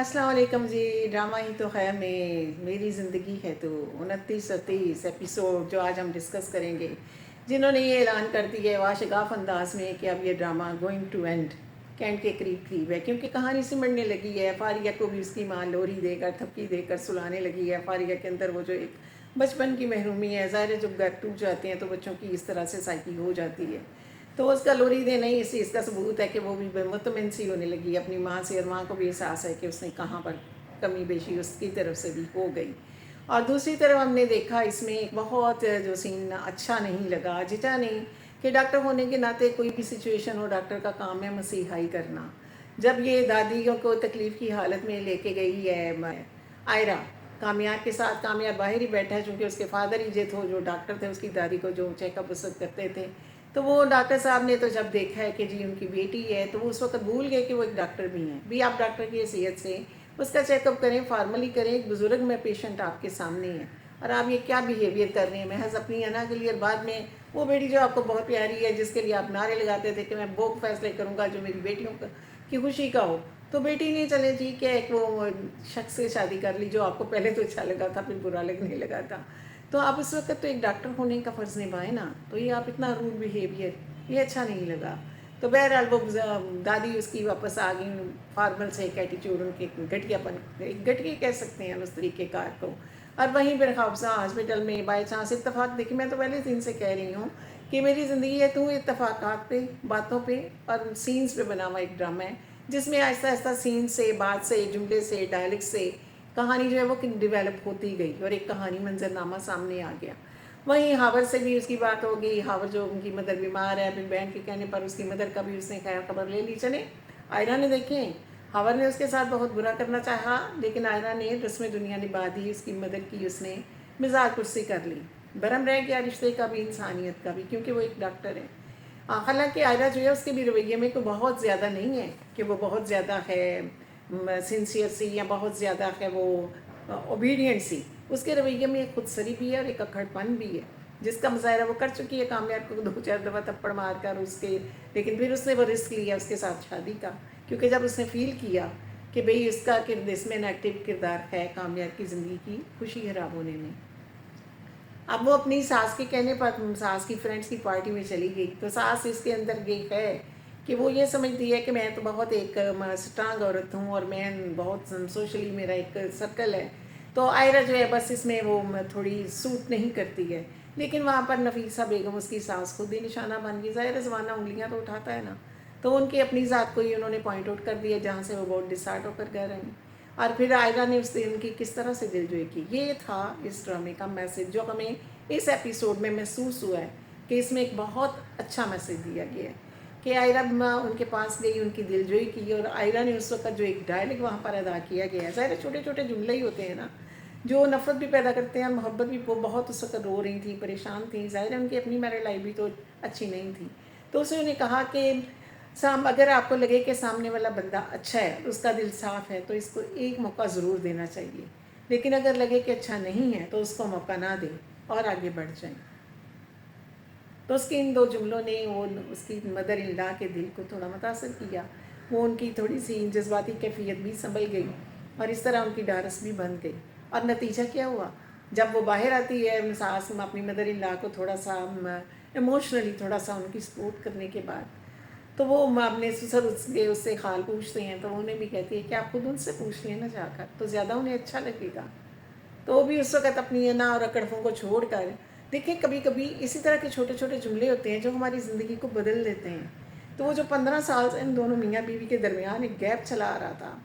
अस्सलाम वालेकुम जी। ड्रामा ही तो है मेरी ज़िंदगी है तो 29 और 23 एपिसोड जो आज हम डिस्कस करेंगे, जिन्होंने ये ऐलान कर दिया है वाशगाफ अंदाज में कि अब ये ड्रामा गोइंग टू एंड के करीब है, क्योंकि कहानी सिमटने लगी है। फारिया को भी उसकी माँ लोरी देकर थपकी देकर सुलाने लगी है। फारिया के अंदर वो जो एक बचपन की महरूमी है, ज़ाहिर है जब घर टूट जाते हैं तो बच्चों की इस तरह से साइकिल हो जाती है। तो उसका लोरी देना ही इसी इसका सबूत है कि वो भी मुतमिन सी होने लगी अपनी माँ से, और माँ को भी एहसास है कि उसने कहाँ पर कमी बेशी उसकी तरफ से भी हो गई। और दूसरी तरफ हमने देखा इसमें एक बहुत जो सीन अच्छा नहीं लगा, जचा नहीं कि डॉक्टर होने के नाते कोई भी सिचुएशन हो, डॉक्टर का काम है मसीहाई करना। जब ये दादियों को तकलीफ़ की हालत में लेके गई है आयरा, कामयाब के साथ, कामयाब बाहर ही बैठा है चूँकि उसके फादर ही जो डॉक्टर थे, उसकी दादी को जो चेकअप वसत करते थे। तो वो डॉक्टर साहब ने तो जब देखा है कि जी उनकी बेटी है, तो वो उस वक्त भूल गए कि वो एक डॉक्टर भी हैं। भी आप डॉक्टर की हैसियत से उसका चेकअप करें, फार्मली करें, एक बुज़ुर्ग में पेशेंट आपके सामने है और आप ये क्या बिहेवियर कर रहे हैं महज अपनी अना के लिए। और बाद में वो बेटी जो आपको बहुत प्यारी है, जिसके लिए आप नारे लगाते थे कि मैं वो फैसले करूँगा जो मेरी बेटियों की खुशी का हो, तो बेटी नहीं चले जी कि एक वो शख्स से शादी कर ली जो आपको पहले तो अच्छा लगा था फिर बुरा लगने लगा था। तो आप उस वक्त तो एक डॉक्टर होने का फ़र्ज़ निभाए ना, तो ये आप इतना रूड बिहेवियर, ये अच्छा नहीं लगा। तो बहरहाल वो दादी उसकी वापस आ गई फार्मल से एक एटीट्यूड, उनके घटियापन, एक घटिया कह सकते हैं उस तरीक़ेकार को। और वहीं पर हाफसा हॉस्पिटल में बाई चांस इत्तफाक, देखिए मैं तो पहले दिन से कह रही हूँ कि मेरी ज़िंदगी है तू इत्तफाकात पे, बातों पे और सीन्स पे बना हुआ एक ड्रामा है, जिसमें आहिस्ता आहिस्ता सीन से, बात से, जुमले से, डायलेक्ट से कहानी जो है वो डिवेलप होती गई और एक कहानी मंजरनामा सामने आ गया। वहीं हावर से भी उसकी बात होगी। हावर जो उनकी मदर बीमार है, अपनी बहन के कहने पर उसकी मदर का भी उसने खैर खबर ले ली। चले आयरा ने देखें, हावर ने उसके साथ बहुत बुरा करना चाहा, लेकिन आयरा ने रस्म दुनिया निभा दी, उसकी मदद की, उसने मिजाज कुर्सी कर ली। बरम रह गया रिश्ते का भी, इंसानियत का भी, क्योंकि वो एक डॉक्टर है। हालांकि आयरा जो है उसके भी रवैये में कोई बहुत ज़्यादा नहीं है कि वो बहुत ज़्यादा है सिंसियर सी या बहुत ज़्यादा है वो ओबीडियंट सी। उसके रवैये में एक खुदसरी भी है और एक अक्खड़पन भी है, जिसका मुजाहरा वो कर चुकी है कामयाब को 2-4 दफ़ा थप्पड़ मार कर उसके। लेकिन फिर उसने वो रिस्क लिया उसके साथ शादी का, क्योंकि जब उसने फील किया कि भाई इसका इसमें नेगेटिव किरदार है कामयाब की ज़िंदगी की खुशी खराब होने में। अब वो अपनी सास के कहने पर सास की फ्रेंड्स की पार्टी में चली गई, तो सास इसके अंदर ये है कि वो ये समझती है कि मैं तो बहुत एक स्ट्रांग औरत हूँ और मैं बहुत सोशली मेरा एक सर्कल है। तो आयरा जो है बस इसमें वो थोड़ी सूट नहीं करती है। लेकिन वहाँ पर नफीसा बेगम उसकी सास खुद ही निशाना बन गई। ज़ाहिर ज़माना उंगलियाँ तो उठाता है ना, तो उनकी अपनी ज़ात को ही उन्होंने पॉइंट आउट कर दिया जहाँ से वो बहुत डिसार्ट होकर कह रहे हैं। और फिर आयरा ने उस दिन की किस तरह से दिलजोई की, ये था इस ड्रामे का मैसेज जो हमें इस एपिसोड में महसूस हुआ है कि इसमें एक बहुत अच्छा मैसेज दिया गया है कि आयरा उनके पास गई, उनकी दिलजोई की, और आयरा ने उस वक्त जो एक डायलॉग वहाँ पर अदा किया गया है, ज़ाहिर छोटे छोटे जुमले ही होते हैं ना जो नफ़रत भी पैदा करते हैं, मोहब्बत भी। वो बहुत उस वक्त रो रही थी, परेशान थी, ज़ाहिर है उनकी अपनी मैरिड लाइफ भी तो अच्छी नहीं थी। तो उसने कहा कि अगर आपको लगे कि सामने वाला बंदा अच्छा है, उसका दिल साफ़ है, तो इसको एक मौका ज़रूर देना चाहिए। लेकिन अगर लगे कि अच्छा नहीं है तो उसको मौका ना दें और आगे बढ़ जाएं। तो उसके इन दो जुमलों ने वो उसकी मदर इन लॉ के दिल को थोड़ा मुतासर किया। वो उनकी थोड़ी सी जज्बाती कैफियत भी संभल गई और इस तरह उनकी डारस भी बन गई। और नतीजा क्या हुआ, जब वो बाहर आती है सास अपनी मदर इन लॉ को थोड़ा सा इमोशनली थोड़ा सा उनकी सपोर्ट करने के बाद, तो वो अपने ससुर उससे हाल पूछते हैं, तो उन्हें भी कहती है कि आप खुद उनसे पूछ लेना जाकर, तो ज़्यादा उन्हें अच्छा लगेगा। तो वो भी उस वक्त अपनी ना और अकड़फों को छोड़ कर, देखिए कभी कभी इसी तरह के छोटे छोटे जुमले होते हैं जो हमारी ज़िंदगी को बदल देते हैं। तो वो जो 15 साल से इन दोनों मियाँ बीवी के दरमियान एक गैप चला आ रहा था,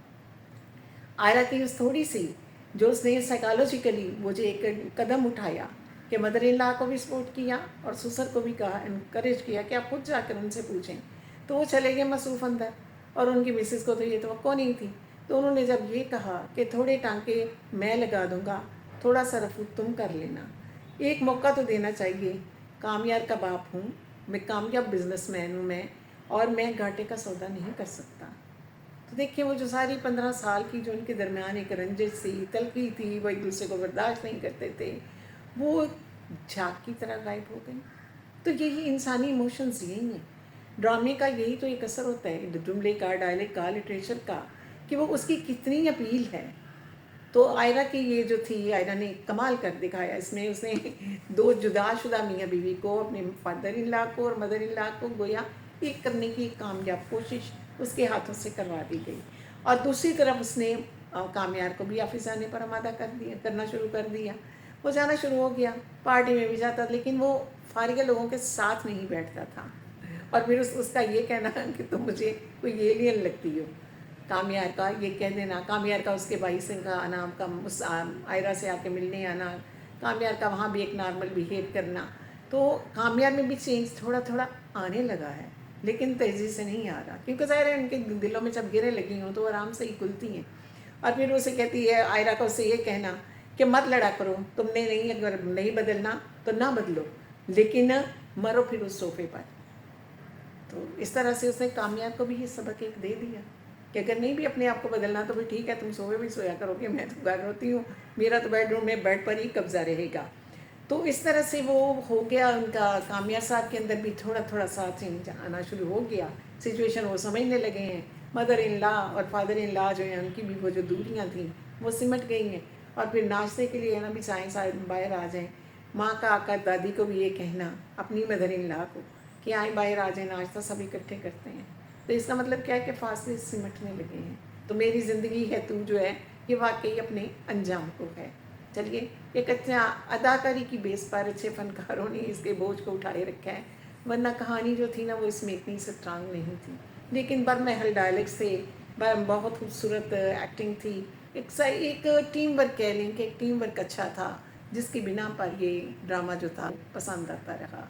आयरा की उस थोड़ी सी जो उसने साइकोलॉजिकली वो जो एक कदम उठाया कि मदर इन लॉ को भी सपोर्ट किया और ससुर को भी कहा, इनकरेज किया कि आप खुद जाकर उनसे पूछें। तो वो चले गए मसूफ़ अंदर, और उनकी मिसेस को तो ये तवक्को नहीं थी। तो उन्होंने जब ये कहा कि थोड़े टांके मैं लगा दूंगा, थोड़ा सा रफू तुम कर लेना, एक मौका तो देना चाहिए। कामयाब का बाप हूँ मैं, कामयाब बिजनेसमैन हूँ मैं, और मैं घाटे का सौदा नहीं कर सकता। तो देखिए वो जो सारी 15 साल की जो उनके दरमियान एक रंजिश सी तलखी थी, वो एक दूसरे को बर्दाश्त नहीं करते थे, वो झाग की तरह गायब हो गई। तो यही इंसानी इमोशंस यही हैं, ड्रामे का यही तो एक असर होता है जुमले का, डायलेक्ट का, लिटरेचर का, کہ وہ اس کی کتنی اپیل ہے. تو آئرہ کی یہ جو تھی، آئرہ نے کمال کر دکھایا اس میں. اس نے دو جدا شدہ میاں بیوی کو، اپنے فادر ان لا کو اور مدر ان لا کو، گویا ایک کرنے کی کامیاب کوشش اس کے ہاتھوں سے کروا دی گئی. اور دوسری طرف اس نے کامیار کو بھی حافظانے پر آمادہ کرنا شروع کر دیا. وہ جانا شروع ہو گیا، پارٹی میں بھی جاتا، لیکن وہ فارغ لوگوں کے ساتھ نہیں بیٹھتا تھا. اور پھر اس کا یہ کہنا کہ تم مجھے کوئی ایلین لگتی ہو. کامیار کا یہ کہہ دینا، کامیار کا اس کے بھائی سے کا آنا، آئرہ سے آ کے ملنے آنا، کامیار کا وہاں بھی ایک نارمل بیہیو کرنا. تو کامیار میں بھی چینج تھوڑا تھوڑا آنے لگا ہے، لیکن تیزی سے نہیں آ رہا، کیونکہ ظاہر ہے ان کے دلوں میں جب گریں لگی ہوں تو آرام سے ہی کھلتی ہیں. اور پھر اسے کہتی ہے آئرہ کا، اسے یہ کہنا کہ مت لڑا کرو، تم نے نہیں، اگر نہیں بدلنا تو نہ بدلو، لیکن مرو پھر اس صوفے پر. تو اس طرح سے اس نے کامیاب کو بھی یہ سبق ایک دے دیا کہ اگر نہیں بھی اپنے آپ کو بدلنا تو پھر ٹھیک ہے، تم صوفے بھی سویا کرو گے، میں تو گھر ہوتی ہوں، میرا تو بیڈ روم میں بیڈ پر ہی قبضہ رہے گا. تو اس طرح سے وہ ہو گیا ان کا. کامیاب صاحب کے اندر بھی تھوڑا تھوڑا ساتھ آنا شروع ہو گیا. سچویشن وہ سمجھنے لگے ہیں. مدر ان لا اور فادر ان لا جو ہیں ان کی بھی وہ جو دوریاں تھیں وہ سمٹ گئی ہیں. اور پھر ناشتے کے لیے نا بھی سائیں باہر آ جائیں. ماں کا آ کر دادی کو بھی یہ کہنا اپنی مدر ان لا کو کہ آئیں باہر آ جائیں، ناشتہ سب اکٹھے کرتے ہیں. تو اس کا مطلب کیا ہے کہ فاصلے سمٹنے لگے ہیں. تو میری زندگی ہے تو جو ہے یہ واقعی اپنے انجام کو ہے. چلیے، ایک اچھا اداکاری کی بیس پر اچھے فنکاروں نے اس کے بوجھ کو اٹھائے رکھا ہے، ورنہ کہانی جو تھی نا وہ اس میں اتنی اسٹرانگ نہیں تھی. لیکن برمحل ڈائلیکس تھے، بہت خوبصورت ایکٹنگ تھی. ایک ٹیم ورک کہہ لیں کہ ایک ٹیم ورک اچھا تھا، جس کی بنا پر یہ ڈرامہ جو تھا پسند آتا رہا.